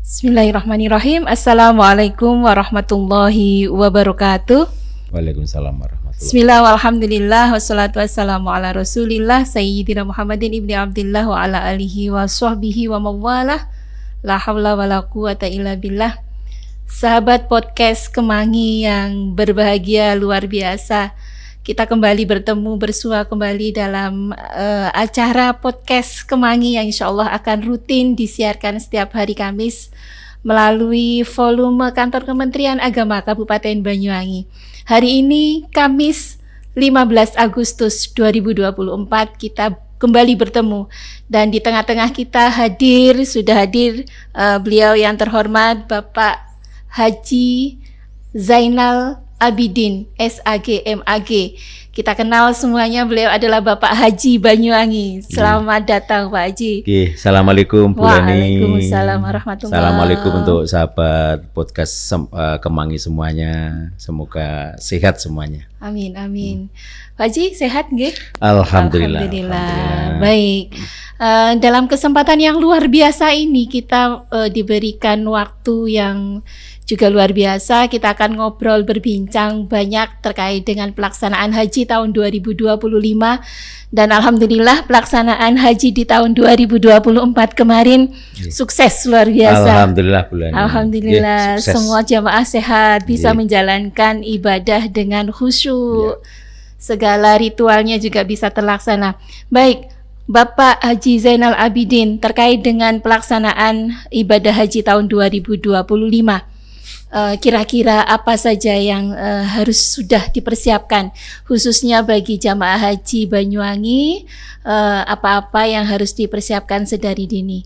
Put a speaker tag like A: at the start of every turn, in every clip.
A: Bismillahirrahmanirrahim. Assalamualaikum warahmatullahi wabarakatuh.
B: Waalaikumsalam warahmatullahi.
A: Bismillah walhamdulillah wassalatu wassalamu ala rasulillah Sayyidina Muhammadin ibni Abdillah wa ala alihi wa sahbihi wa mawalah. La hawla wa la quwata illa billah. Sahabat podcast Kemangi yang berbahagia luar biasa, kita kembali bertemu bersua kembali dalam acara podcast Kemangi yang insya Allah akan rutin disiarkan setiap hari Kamis melalui volume kantor Kementerian Agama Kabupaten Banyuwangi. Hari ini Kamis 15 Agustus 2024 kita kembali bertemu, dan di tengah-tengah kita sudah hadir beliau yang terhormat Bapak Haji Zainal Abidin SAG MAG. Kita kenal semuanya, beliau adalah Bapak Haji Banyuwangi. Selamat datang Pak Haji.
B: Assalamualaikum Bu Leni.
A: Waalaikumsalam warahmatullahi.
B: Assalamualaikum untuk sahabat podcast Kemangi semuanya. Semoga sehat semuanya.
A: Amin amin. Pak Haji sehat nggih?
B: Alhamdulillah.
A: Baik. Dalam kesempatan yang luar biasa ini kita diberikan waktu yang juga luar biasa. Kita akan ngobrol berbincang banyak terkait dengan pelaksanaan haji tahun 2025, dan alhamdulillah pelaksanaan haji di tahun 2024 kemarin sukses luar biasa.
B: Alhamdulillah bulan.
A: Alhamdulillah semua jamaah sehat, bisa menjalankan ibadah dengan khusyuk. Segala ritualnya juga bisa terlaksana. Baik, Bapak Haji Zainal Abidin, terkait dengan pelaksanaan ibadah haji tahun 2025. Kira-kira apa saja yang harus sudah dipersiapkan khususnya bagi jamaah haji Banyuwangi, apa-apa yang harus dipersiapkan sedari dini?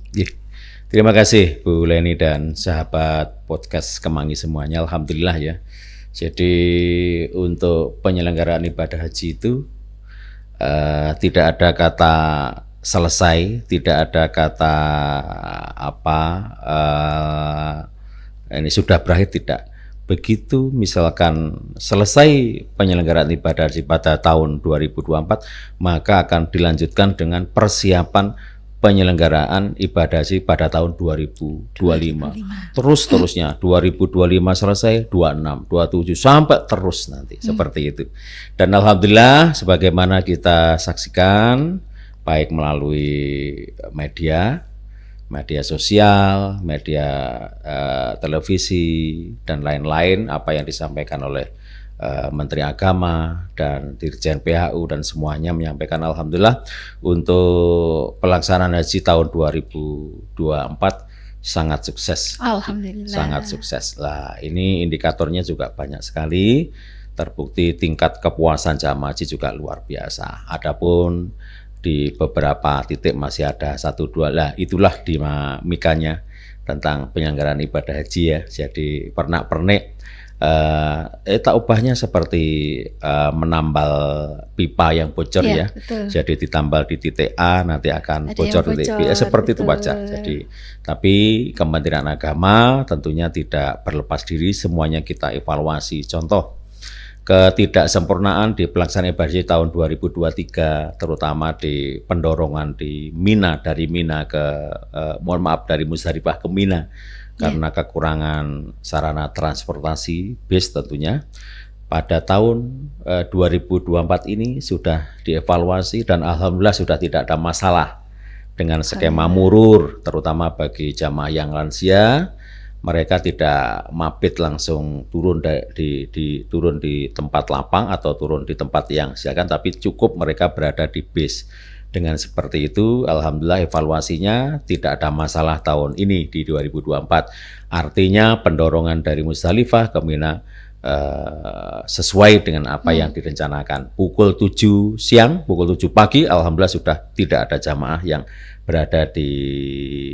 B: Terima kasih Bu Leni dan sahabat podcast Kemangi semuanya. Alhamdulillah ya. Jadi untuk penyelenggaraan ibadah haji itu tidak ada kata selesai, tidak ada kata ini sudah berakhir, tidak. Begitu misalkan selesai penyelenggaraan ibadah haji pada tahun 2024, maka akan dilanjutkan dengan persiapan penyelenggaraan ibadah haji pada tahun 2025. Terus-terusnya 2025 selesai, 26, 27 sampai terus nanti seperti itu. Dan alhamdulillah sebagaimana kita saksikan baik melalui media sosial, media televisi, dan lain-lain apa yang disampaikan oleh Menteri Agama dan Dirjen PHU dan semuanya menyampaikan alhamdulillah untuk pelaksanaan haji tahun 2024 sangat sukses.
A: Alhamdulillah.
B: Sangat sukses. Lah, ini indikatornya juga banyak sekali. Terbukti tingkat kepuasan jamaah haji juga luar biasa. Adapun di beberapa titik masih ada 1-2 lah, itulah dinamikanya tentang penyelenggaraan ibadah haji ya. Jadi pernak-pernik tak ubahnya seperti menambal pipa yang bocor ya.
A: Betul.
B: Jadi ditambal di titik A nanti akan bocor di titik B. Seperti itu wajar. Jadi tapi Kementerian Agama tentunya tidak berlepas diri, semuanya kita evaluasi. Contoh ketidaksempurnaan di pelaksanaan ibadah haji tahun 2023, terutama di pendorongan di Mina, dari Mina ke dari Musdalifah ke Mina, karena kekurangan sarana transportasi bis tentunya. Pada tahun 2024 ini sudah dievaluasi dan alhamdulillah sudah tidak ada masalah dengan skema murur, terutama bagi jamaah yang lansia. Mereka tidak mabit langsung turun di tempat lapang atau turun di tempat yang silakan, tapi cukup mereka berada di bis. Dengan seperti itu, alhamdulillah evaluasinya tidak ada masalah tahun ini di 2024. Artinya pendorongan dari Musdalifah ke Mina sesuai dengan apa yang direncanakan. Pukul 7 siang, pukul 7 pagi, alhamdulillah sudah tidak ada jamaah yang berada di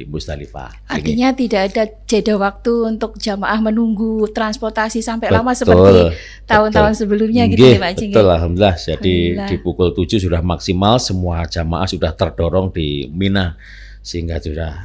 B: Musdalifah.
A: Artinya tidak ada jeda waktu untuk jamaah menunggu transportasi sampai lama seperti tahun-tahun sebelumnya gitu ya Pak Haji.
B: Betul, alhamdulillah. Jadi di pukul 7 sudah maksimal, semua jamaah sudah terdorong di Mina sehingga sudah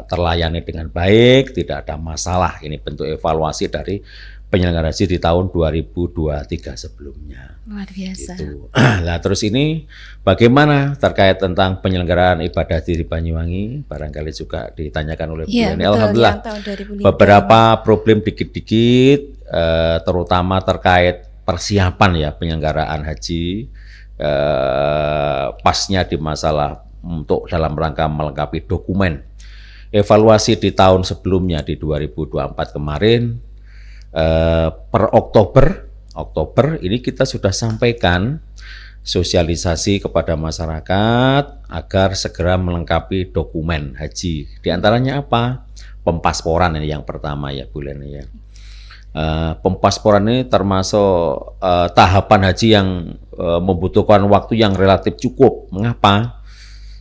B: terlayani dengan baik, tidak ada masalah. Ini bentuk evaluasi dari penyelenggara haji di tahun 2023 sebelumnya.
A: Luar biasa.
B: Gitu. Nah, terus ini bagaimana terkait tentang penyelenggaraan ibadah haji di Banyuwangi? Barangkali juga ditanyakan oleh Bu Leni. Alhamdulillah,
A: tahun 2005.
B: beberapa problem dikit-dikit, terutama terkait persiapan ya penyelenggaraan haji, pasnya di masalah untuk dalam rangka melengkapi dokumen. Evaluasi di tahun sebelumnya di 2024 kemarin, per Oktober ini kita sudah sampaikan sosialisasi kepada masyarakat agar segera melengkapi dokumen haji. Di antaranya apa? Pempasporan ini yang pertama ya Bu Leni ya. Pempasporan ini termasuk tahapan haji yang membutuhkan waktu yang relatif cukup. Mengapa?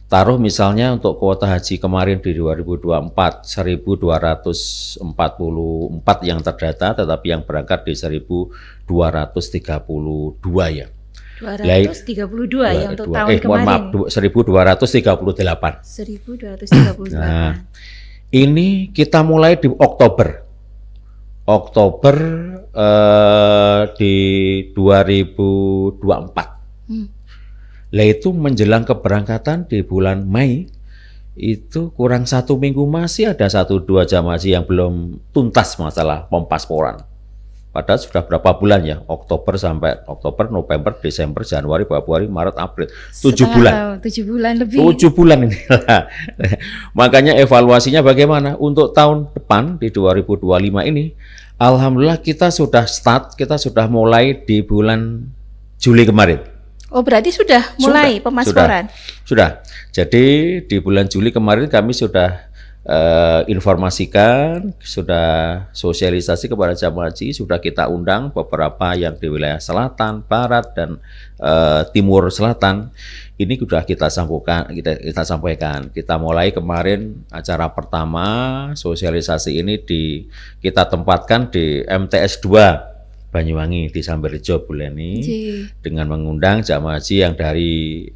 B: Taruh misalnya untuk kuota haji kemarin di 2024 1.244 yang terdata, tetapi yang berangkat di 1.232 ya.
A: 232 ya untuk tahun
B: mohon
A: kemarin.
B: Maaf, 1.238.
A: 1.238.
B: Nah, ini kita mulai di Oktober di 2024. Lah itu menjelang keberangkatan di bulan Mei, itu kurang 1 minggu masih ada 1-2 jamaah haji yang belum tuntas masalah pempasporan. Padahal sudah berapa bulan ya, Oktober, November, Desember, Januari, Februari, Maret, April, 7 bulan.
A: 7 bulan lebih.
B: 7 bulan ini. Makanya evaluasinya bagaimana? Untuk tahun depan di 2025 ini, alhamdulillah kita sudah mulai di bulan Juli kemarin.
A: Oh, berarti sudah mulai pemasporan?
B: Sudah. Jadi di bulan Juli kemarin kami sudah informasikan, sudah sosialisasi kepada jamaah haji, sudah kita undang beberapa yang di wilayah selatan, barat, dan timur selatan. Ini sudah kita sampaikan. Kita mulai kemarin acara pertama sosialisasi ini kita tempatkan di MTS 2 Banyuwangi di Sambirrejo Bu Leni, dengan mengundang jamaah haji yang dari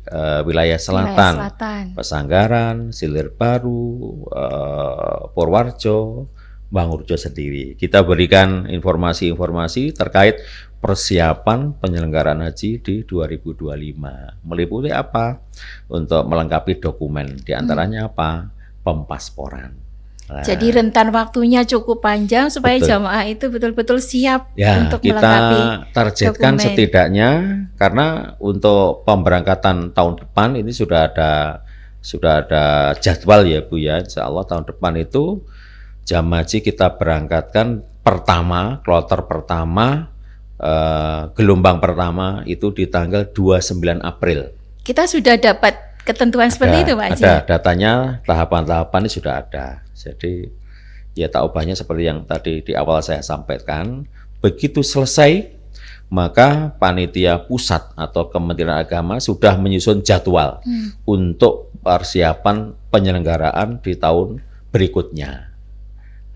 B: wilayah selatan, Pesanggaran, Silir Baru, Purworejo, Bangurjo sendiri. Kita berikan informasi-informasi terkait persiapan penyelenggaraan haji di 2025. Meliputi apa? Untuk melengkapi dokumen, diantaranya apa? Pempasporan. Nah,
A: jadi rentan waktunya cukup panjang supaya jamaah itu betul-betul siap untuk melengkapi
B: kita targetkan dokumen. Setidaknya karena untuk pemberangkatan tahun depan ini sudah ada jadwal ya Bu ya. Insya Allah tahun depan itu jamaah haji kita berangkatkan kloter pertama, gelombang pertama itu di tanggal 29 April.
A: Kita sudah dapat ketentuan seperti itu Pak Haji?
B: Ada datanya, tahapan-tahapan ini sudah ada. Jadi ya tak ubahnya seperti yang tadi di awal saya sampaikan. Begitu selesai, maka panitia pusat atau Kementerian Agama sudah menyusun jadwal untuk persiapan penyelenggaraan di tahun berikutnya.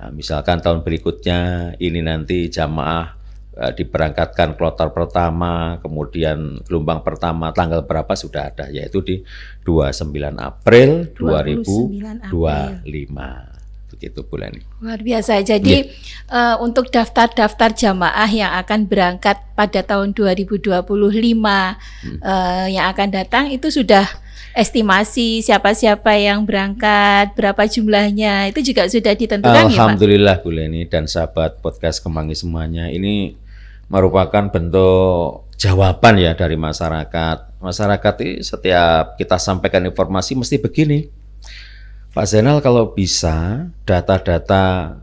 B: Nah, misalkan tahun berikutnya ini nanti jamaah diberangkatkan kloter pertama, kemudian gelombang pertama tanggal berapa sudah ada, yaitu di 29 April 2025. Begitu Bu Leni.
A: Luar biasa. Jadi untuk daftar jamaah yang akan berangkat pada tahun 2025 yang akan datang itu sudah estimasi siapa-siapa yang berangkat, berapa jumlahnya, itu juga sudah ditentukan.
B: Alhamdulillah ya, Pak? Bu Leni dan sahabat podcast Kemangi semuanya, ini merupakan bentuk jawaban ya dari masyarakat. Masyarakat ini setiap kita sampaikan informasi mesti begini, Pak Zainal, kalau bisa data-data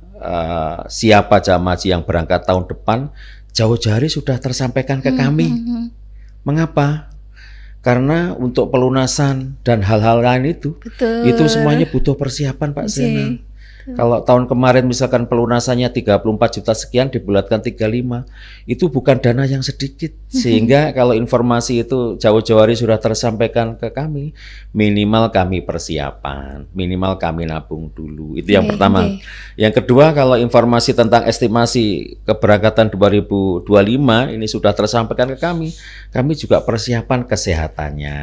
B: siapa jamaah haji yang berangkat tahun depan jauh-jauh hari sudah tersampaikan ke kami. Mengapa? Karena untuk pelunasan dan hal-hal lain itu semuanya butuh persiapan Pak Zainal. Kalau tahun kemarin misalkan pelunasannya 34 juta sekian dibulatkan 35, itu bukan dana yang sedikit. Sehingga kalau informasi itu jauh-jauh hari sudah tersampaikan ke kami, minimal kami persiapan, minimal kami nabung dulu. Itu yang pertama. Yang kedua, kalau informasi tentang estimasi keberangkatan 2025 ini sudah tersampaikan ke kami juga persiapan kesehatannya.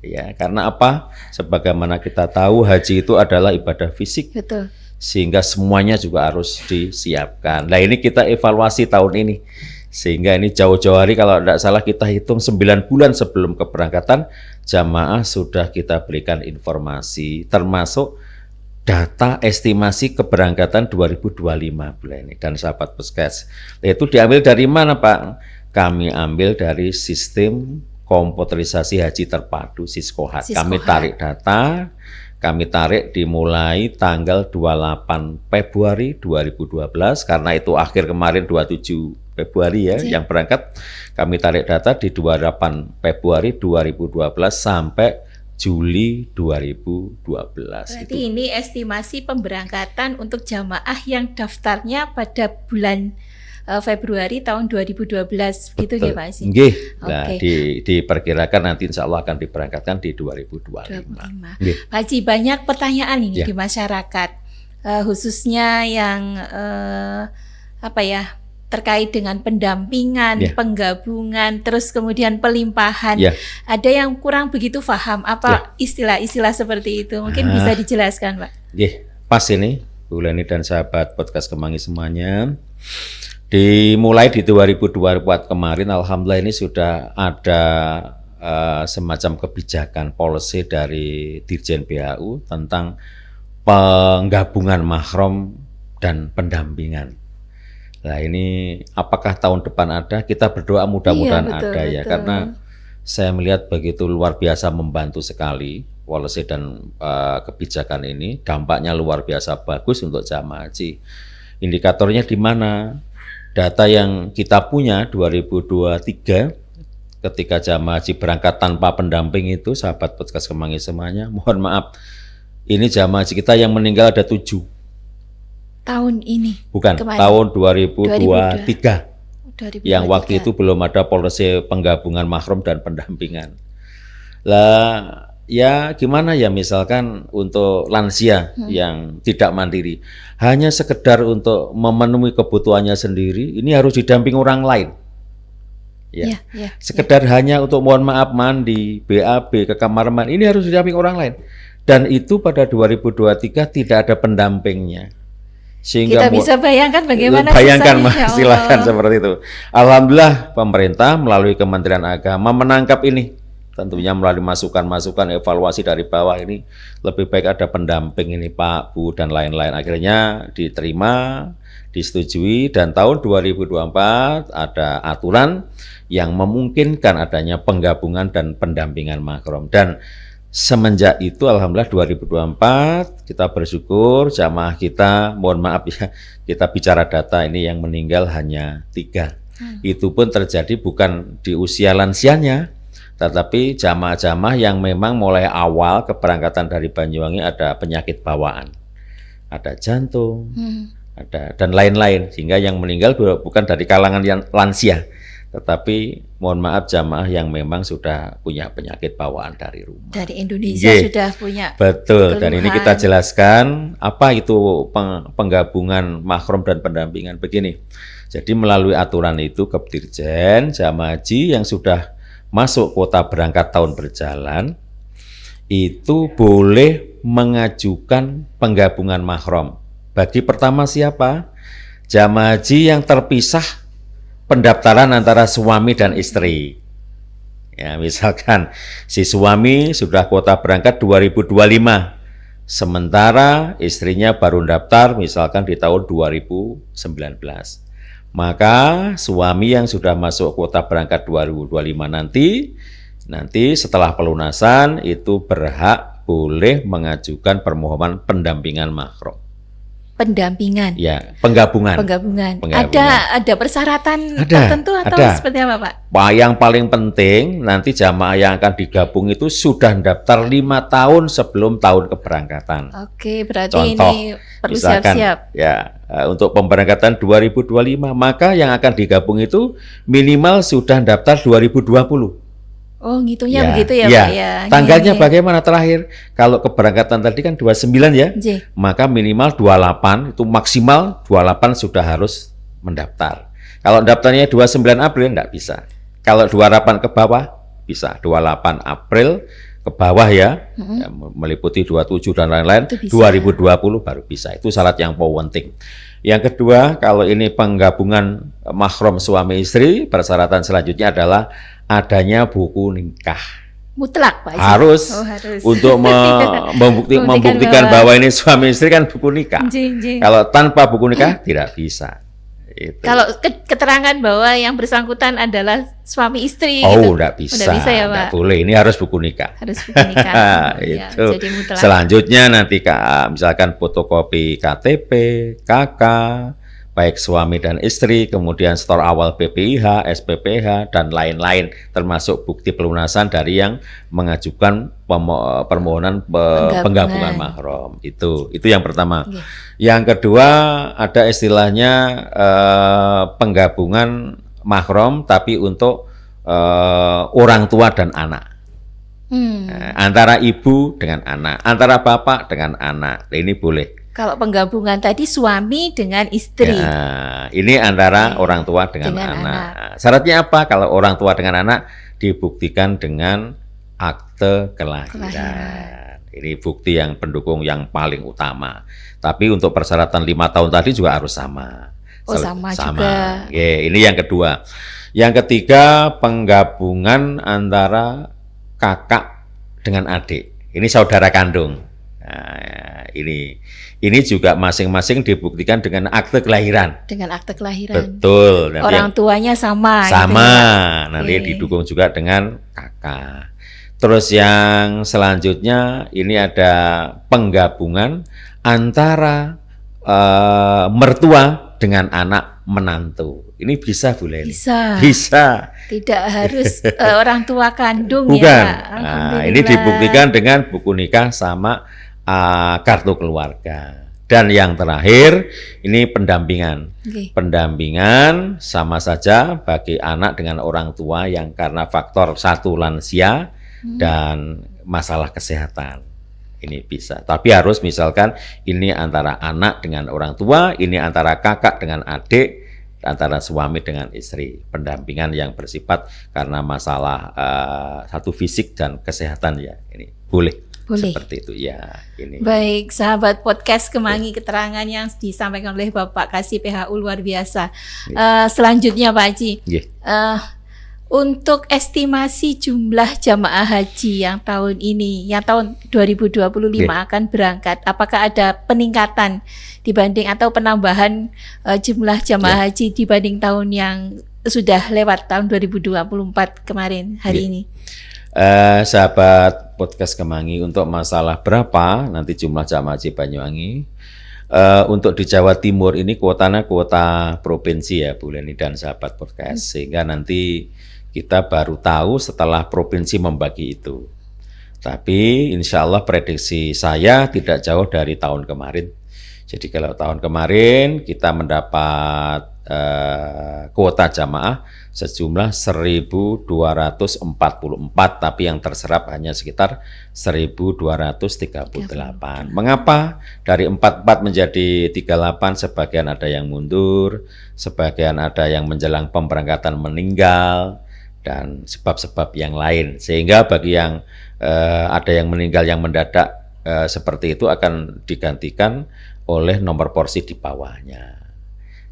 B: Ya, karena apa? Sebagaimana kita tahu haji itu adalah ibadah fisik.
A: Betul.
B: sehingga semuanya juga harus disiapkan. Nah ini kita evaluasi tahun ini, sehingga ini jauh-jauh hari kalau tidak salah kita hitung 9 bulan sebelum keberangkatan jamaah sudah kita berikan informasi termasuk data estimasi keberangkatan 2025 bulan ini. Dan sahabat Puskes, itu diambil dari mana Pak? Kami ambil dari sistem komputerisasi haji terpadu Siskohat. Kami tarik data, kami tarik dimulai tanggal 28 Februari 2012 karena itu akhir kemarin 27 Februari ya yang berangkat. Kami tarik data di 28 Februari 2012 sampai Juli 2012.
A: Berarti ini estimasi pemberangkatan untuk jamaah yang daftarnya pada bulan Februari tahun 2012 gitu ya Pak Haji?
B: Nggih. Nah, diperkirakan nanti insya Allah akan diberangkatkan di 2025.
A: Pak Haji, banyak pertanyaan ini di masyarakat, khususnya yang terkait dengan pendampingan, penggabungan, terus kemudian pelimpahan. Ada yang kurang begitu paham apa istilah-istilah seperti itu. Mungkin bisa dijelaskan, Pak.
B: Pas ini, Bu Leni dan sahabat podcast Kemangi semuanya. Dimulai di 2024 kemarin, alhamdulillah ini sudah ada semacam kebijakan policy dari Dirjen BHU tentang penggabungan mahram dan pendampingan. Nah ini apakah tahun depan ada? Kita berdoa mudah-mudahan ada ya, karena saya melihat begitu luar biasa membantu sekali policy dan kebijakan ini, dampaknya luar biasa bagus untuk jamaah haji. Indikatornya di mana? Data yang kita punya 2023 ketika jamaah haji berangkat tanpa pendamping itu, sahabat podcast Kemangi semuanya, mohon maaf, ini jamaah haji kita yang meninggal ada 7.
A: Tahun ini?
B: Bukan, kemarin. Tahun 2023. Yang waktu itu belum ada policy penggabungan mahram dan pendampingan. Lah ya gimana ya, misalkan untuk lansia yang tidak mandiri, hanya sekedar untuk memenuhi kebutuhannya sendiri, ini harus didamping orang lain. Sekedar hanya untuk mohon maaf mandi, BAB, ke kamar mandi, ini harus didamping orang lain. Dan itu pada 2023 tidak ada pendampingnya. Sehingga
A: kita bisa bayangkan bagaimana
B: silakan seperti itu. Alhamdulillah pemerintah melalui Kementerian Agama menangkap ini. Tentunya melalui masukan-masukan evaluasi dari bawah, ini lebih baik ada pendamping ini Pak, Bu, dan lain-lain. Akhirnya diterima, disetujui, dan tahun 2024 ada aturan yang memungkinkan adanya penggabungan dan pendampingan mahram. Dan semenjak itu alhamdulillah 2024 kita bersyukur jamaah kita, mohon maaf ya, kita bicara data ini yang meninggal hanya 3. Itu pun terjadi bukan di usia lansianya, tetapi jamaah-jamaah yang memang mulai awal keberangkatan dari Banyuwangi ada penyakit bawaan, ada jantung, ada dan lain-lain, sehingga yang meninggal bukan dari kalangan yang lansia, tetapi mohon maaf jamaah yang memang sudah punya penyakit bawaan dari rumah.
A: Dari Indonesia sudah punya.
B: Betul, keluhan. Dan ini kita jelaskan apa itu penggabungan mahram dan pendampingan. Begini, jadi melalui aturan itu Kepdirjen jamaah haji yang sudah masuk kuota berangkat tahun berjalan itu boleh mengajukan penggabungan mahram. Bagi pertama siapa? Jamaah haji yang terpisah pendaftaran antara suami dan istri. Ya, misalkan si suami sudah kuota berangkat 2025, sementara istrinya baru daftar misalkan di tahun 2019. Maka suami yang sudah masuk kuota berangkat 2025 nanti setelah pelunasan itu berhak boleh mengajukan permohonan pendampingan mahram.
A: Pendampingan.
B: Ya, penggabungan.
A: Ada persyaratan tertentu atau seperti apa, Pak?
B: Yang paling penting nanti jamaah yang akan digabung itu sudah daftar 5 tahun sebelum tahun keberangkatan.
A: Oke, berarti
B: contoh,
A: ini perlu siap-siap.
B: Ya, untuk pemberangkatan 2025, maka yang akan digabung itu minimal sudah daftar 2020.
A: Oh, ngitungnya begitu ya, Pak ya.
B: Tanggalnya bagaimana terakhir? Kalau keberangkatan tadi kan 29 ya. Maka minimal 28, itu maksimal 28 sudah harus mendaftar. Kalau daftarnya 29 April enggak bisa. Kalau 28 ke bawah bisa 28 April ke bawah ya, meliputi 27 dan lain-lain,
A: Itu bisa.
B: 2020 baru bisa. Itu syarat yang penting. Yang kedua, kalau ini penggabungan mahram suami istri, persyaratan selanjutnya adalah adanya buku nikah.
A: Mutlak Pak Haji.
B: Harus,
A: harus.
B: untuk membuktikan bahwa ini suami istri kan buku nikah.
A: Jing.
B: Kalau tanpa buku nikah tidak bisa. Itu.
A: Kalau keterangan bahwa yang bersangkutan adalah suami istri
B: Oh,
A: gitu.
B: enggak bisa.
A: Udah bisa ya, Pak?
B: Enggak boleh. Ini harus buku nikah.
A: Harus buku nikah. Ya,
B: Itu.
A: jadi mutlak.
B: Selanjutnya nanti misalkan fotokopi KTP, KK, baik suami dan istri, kemudian setor awal BPIH, SPPH, dan lain-lain, termasuk bukti pelunasan dari yang mengajukan permohonan penggabungan mahram. Itu yang pertama.
A: Okay.
B: Yang kedua ada istilahnya penggabungan mahram, tapi untuk orang tua dan anak. Antara ibu dengan anak, antara bapak dengan anak, ini boleh.
A: Kalau penggabungan tadi suami dengan istri.
B: Ya, ini antara orang tua dengan anak. Syaratnya apa? Kalau orang tua dengan anak dibuktikan dengan akte kelahiran. Ini bukti yang pendukung yang paling utama. Tapi untuk persyaratan 5 tahun tadi juga harus sama.
A: Oh, sama juga.
B: Ini yang kedua. Yang ketiga, penggabungan antara kakak dengan adik. Ini saudara kandung. Nah, ini juga masing-masing dibuktikan dengan akte kelahiran.
A: Dengan akte kelahiran.
B: Betul.
A: Nanti orang tuanya sama.
B: Sama. Gitu, nanti didukung juga dengan kakak. Terus yang selanjutnya ini ada penggabungan antara mertua dengan anak menantu. Ini bisa Bu Leni? Bisa.
A: Tidak harus orang tua kandung.
B: Bukan.
A: Ya.
B: Nah, ini dibuktikan dengan buku nikah sama kartu keluarga. Dan yang terakhir ini pendampingan. Pendampingan sama saja bagi anak dengan orang tua yang karena faktor satu lansia dan masalah kesehatan. Ini bisa. Tapi harus misalkan ini antara anak dengan orang tua, ini antara kakak dengan adik, antara suami dengan istri. Pendampingan yang bersifat karena masalah satu fisik dan kesehatan ya. Ini boleh. Seperti itu ya. Ini.
A: Baik, sahabat podcast Kemangi, keterangan yang disampaikan oleh Bapak Kasih PHU luar biasa. Selanjutnya Pak Haji, untuk estimasi jumlah jamaah haji yang tahun ini, yang tahun 2025 akan berangkat, apakah ada peningkatan dibanding atau penambahan jumlah jamaah haji dibanding tahun yang sudah lewat, tahun 2024 kemarin hari ini?
B: Sahabat podcast Kemangi, untuk masalah berapa nanti jumlah jamaah haji Banyuwangi, untuk di Jawa Timur ini kuotanya kuota provinsi ya Bu Leni dan sahabat podcast, sehingga nanti kita baru tahu setelah provinsi membagi itu. Tapi insya Allah prediksi saya tidak jauh dari tahun kemarin. Jadi kalau tahun kemarin kita mendapat kuota jamaah sejumlah 1.244, tapi yang terserap hanya sekitar 1.238. Mengapa dari 44 menjadi 38? Sebagian ada yang mundur, sebagian ada yang menjelang pemberangkatan meninggal, dan sebab-sebab yang lain. Sehingga bagi yang ada yang meninggal yang mendadak seperti itu akan digantikan oleh nomor porsi di bawahnya.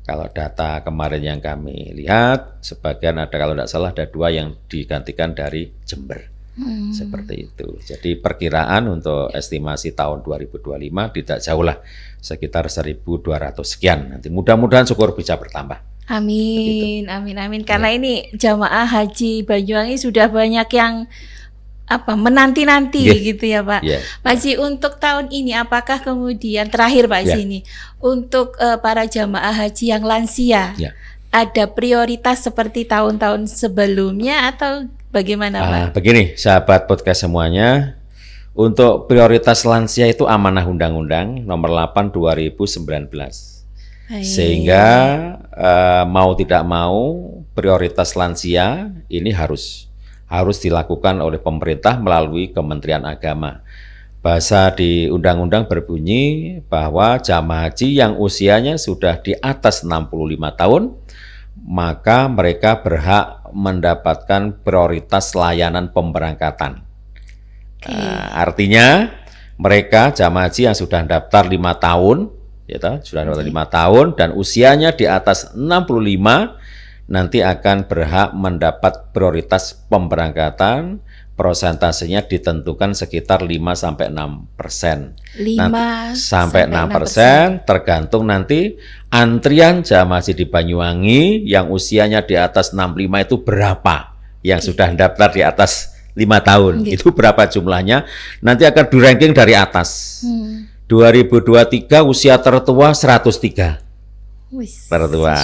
B: Kalau data kemarin yang kami lihat, sebagian ada, kalau tidak salah ada 2 yang digantikan dari Jember. Seperti itu. Jadi perkiraan untuk estimasi tahun 2025 tidak jauh lah, sekitar 1.200 sekian. Nanti mudah-mudahan syukur bisa bertambah.
A: Amin, amin. Karena ini jamaah haji Banyuwangi sudah banyak yang menanti-nanti gitu ya Pak. Pak Haji, untuk tahun ini apakah kemudian terakhir Pak Haji ini untuk para jamaah haji yang lansia ada prioritas seperti tahun-tahun sebelumnya atau bagaimana Pak?
B: Begini sahabat podcast semuanya, untuk prioritas lansia itu amanah Undang-Undang nomor 8 2019. Sehingga mau tidak mau prioritas lansia ini harus dilakukan oleh pemerintah melalui Kementerian Agama. Bahasa di undang-undang berbunyi bahwa jamaah haji yang usianya sudah di atas 65 tahun, maka mereka berhak mendapatkan prioritas layanan pemberangkatan. Artinya mereka jamaah haji yang sudah daftar 5 tahun, ya sudah daftar 5 tahun dan usianya di atas 65 nanti akan berhak mendapat prioritas pemberangkatan. Prosentasenya ditentukan sekitar 5-6%. 5-6% tergantung nanti antrian jamaah haji di Banyuwangi yang usianya di atas 65 itu berapa, yang sudah daftar di atas 5 tahun, itu berapa jumlahnya, nanti akan di-ranking dari atas. 2023 usia tertua 103. Tertua.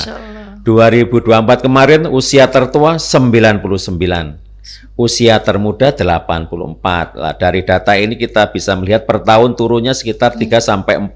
B: 2024 kemarin usia tertua 99. Usia termuda 84. Lah, dari data ini kita bisa melihat per tahun turunnya sekitar 3-4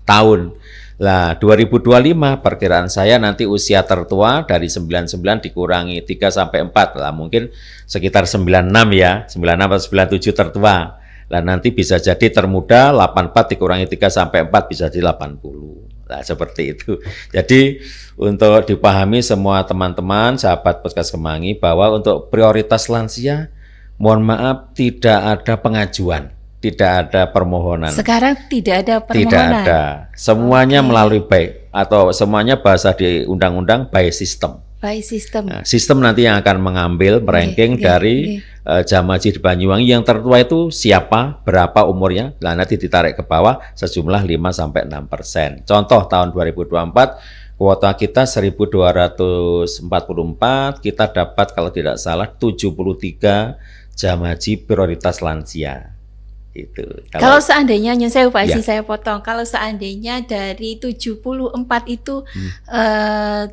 B: tahun. Lah, 2025 perkiraan saya nanti usia tertua dari 99 dikurangi 3-4. Lah, mungkin sekitar 96 ya, 96 atau 97 tertua. Lah, nanti bisa jadi termuda 84 dikurangi 3-4 bisa jadi 80. Nah, seperti itu. Jadi untuk dipahami semua teman-teman, sahabat podcast Kemangi, bahwa untuk prioritas lansia, mohon maaf tidak ada pengajuan, tidak ada permohonan.
A: Sekarang tidak ada permohonan?
B: Tidak ada. Semuanya melalui by, atau semuanya bahasa di undang-undang by system.
A: By system.
B: Nah, sistem nanti yang akan mengambil ranking dari jamaah haji di Banyuwangi yang tertua itu siapa, berapa umurnya, nah nanti ditarik ke bawah sejumlah 5-6%. Contoh tahun 2024 kuota kita 1.244, kita dapat kalau tidak salah 73 jamaah haji prioritas lansia. Itu.
A: Kalau seandainya, nyun sewu Pak Haji, saya potong, kalau seandainya dari 74 itu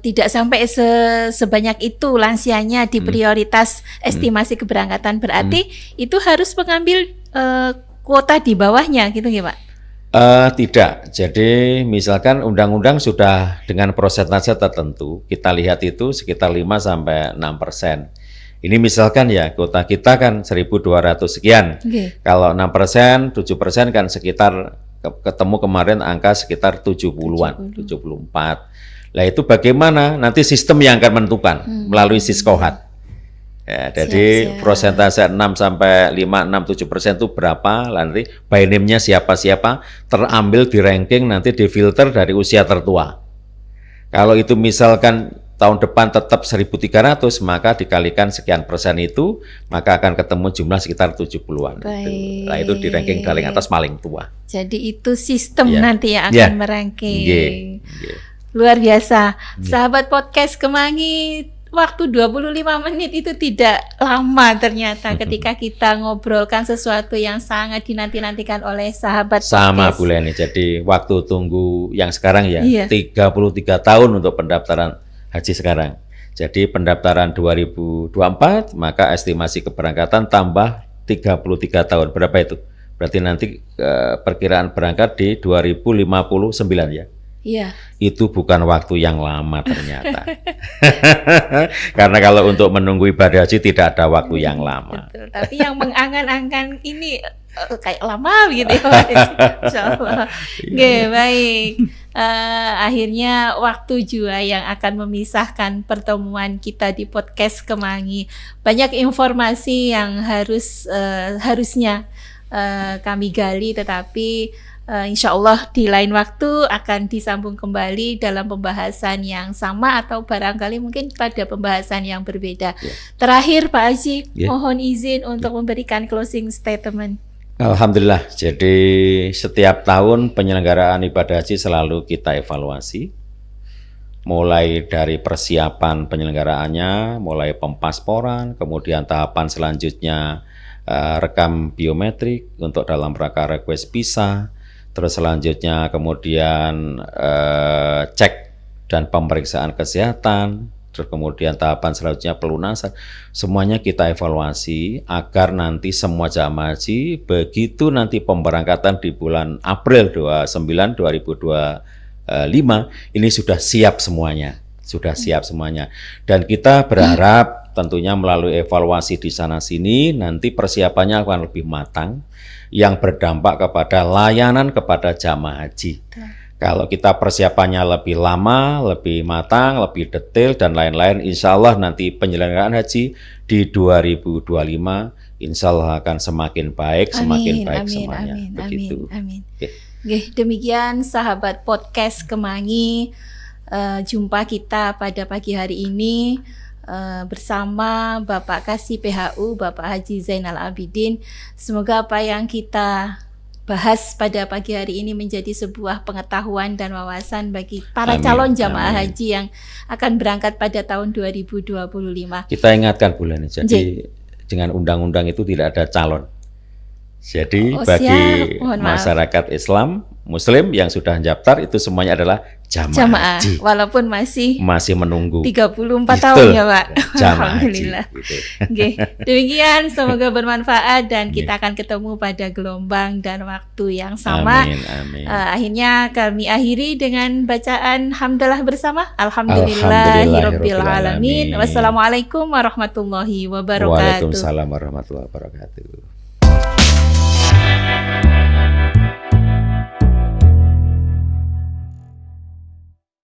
A: tidak sampai sebanyak itu lansianya di prioritas estimasi keberangkatan, berarti itu harus mengambil kuota di bawahnya gitu ya Pak?
B: Tidak. Jadi misalkan undang-undang sudah dengan persentase tertentu, kita lihat itu sekitar 5-6%. Ini misalkan ya, kuota kita kan 1.200 sekian. Kalau 6%, 7% kan sekitar, ketemu kemarin angka sekitar 70-an, 74. Lah itu bagaimana? Nanti sistem yang akan menentukan melalui Siskohat. Ya, jadi prosentase 6-5, 6-7% itu berapa, nanti by name-nya siapa-siapa, terambil di ranking, nanti difilter dari usia tertua. Kalau itu misalkan tahun depan tetap 1.300, maka dikalikan sekian persen itu, maka akan ketemu jumlah sekitar 70-an. Nah itu di ranking paling atas paling tua.
A: Jadi itu sistem nanti yang akan meranking. Luar biasa. Sahabat podcast Kemangi, waktu 25 menit itu tidak lama ternyata ketika kita ngobrolkan sesuatu yang sangat dinanti-nantikan oleh sahabat podcast.
B: Sama Bu Leni, jadi waktu tunggu yang sekarang ya, 33 tahun untuk pendaftaran haji sekarang. Jadi pendaftaran 2024, maka estimasi keberangkatan tambah 33 tahun. Berapa itu? Berarti nanti perkiraan berangkat di 2059 ya?
A: Iya.
B: Itu bukan waktu yang lama ternyata. Karena kalau untuk menunggu ibadah haji tidak ada waktu yang lama.
A: Betul. Tapi yang mengangan-angan ini kayak lama gitu ya. Insyaallah. Oke, baik. Akhirnya waktu juga yang akan memisahkan pertemuan kita di podcast Kemangi. Banyak informasi yang harusnya kami gali, tetapi insya Allah di lain waktu akan disambung kembali dalam pembahasan yang sama atau barangkali mungkin pada pembahasan yang berbeda. Terakhir Pak Haji, mohon izin untuk memberikan closing statement.
B: Alhamdulillah, jadi setiap tahun penyelenggaraan ibadah haji selalu kita evaluasi, mulai dari persiapan penyelenggaraannya, mulai pempasporan, kemudian tahapan selanjutnya rekam biometrik untuk dalam rangka request visa, terus selanjutnya kemudian cek dan pemeriksaan kesehatan, terus kemudian tahapan selanjutnya pelunasan. Semuanya kita evaluasi agar nanti semua jamaah haji begitu nanti pemberangkatan di bulan April 2025 ini sudah siap semuanya, dan kita berharap tentunya melalui evaluasi di sana sini nanti persiapannya akan lebih matang yang berdampak kepada layanan kepada jamaah haji. Kalau kita persiapannya lebih lama, lebih matang, lebih detail dan lain-lain, insya Allah nanti penyelenggaraan haji di 2025 insya Allah akan semakin baik, semakin baik semuanya.
A: Amin,
B: Begitu.
A: amin.
B: Oke.
A: Oke, demikian sahabat podcast Kemangi, jumpa kita pada pagi hari ini bersama Bapak Kasih PHU, Bapak Haji Zainal Abidin. Semoga apa yang kita bahas pada pagi hari ini menjadi sebuah pengetahuan dan wawasan bagi para calon jamaah haji yang akan berangkat pada tahun 2025.
B: Kita ingatkan bulan ini, jadi dengan undang-undang itu tidak ada calon. Jadi bagi masyarakat Islam, Muslim yang sudah daftar itu semuanya adalah jamaah haji.
A: Walaupun masih
B: menunggu
A: 34 tahun ya Pak.
B: Alhamdulillah. Gitu.
A: Okay. Demikian, semoga bermanfaat dan kita akan ketemu pada gelombang dan waktu yang sama.
B: Amin.
A: Akhirnya kami akhiri dengan bacaan hamdalah bersama. Alhamdulillahirabbil alamin. Wassalamualaikum warahmatullahi wabarakatuh.
B: Waalaikumsalam warahmatullahi wabarakatuh.